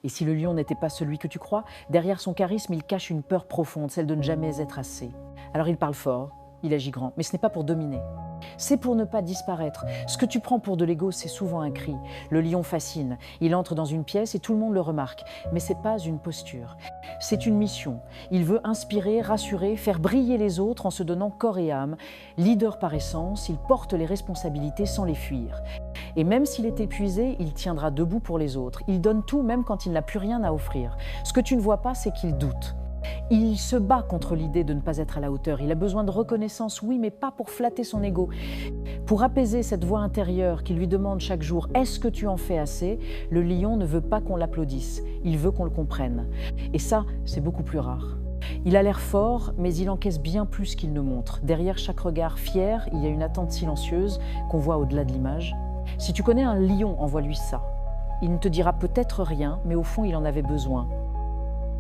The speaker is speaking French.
Et si le lion n'était pas celui que tu crois, derrière son charisme, il cache une peur profonde, celle de ne jamais être assez. Alors il parle fort, il agit grand, mais ce n'est pas pour dominer. C'est pour ne pas disparaître. Ce que tu prends pour de l'ego, c'est souvent un cri. Le lion fascine. Il entre dans une pièce et tout le monde le remarque. Mais ce n'est pas une posture. C'est une mission. Il veut inspirer, rassurer, faire briller les autres en se donnant corps et âme. Leader par essence, il porte les responsabilités sans les fuir. Et même s'il est épuisé, il tiendra debout pour les autres. Il donne tout même quand il n'a plus rien à offrir. Ce que tu ne vois pas, c'est qu'il doute. Il se bat contre l'idée de ne pas être à la hauteur. Il a besoin de reconnaissance, oui, mais pas pour flatter son ego. Pour apaiser cette voix intérieure qui lui demande chaque jour « Est-ce que tu en fais assez ?», le lion ne veut pas qu'on l'applaudisse. Il veut qu'on le comprenne. Et ça, c'est beaucoup plus rare. Il a l'air fort, mais il encaisse bien plus qu'il ne montre. Derrière chaque regard fier, il y a une attente silencieuse qu'on voit au-delà de l'image. Si tu connais un lion, envoie-lui ça. Il ne te dira peut-être rien, mais au fond, il en avait besoin.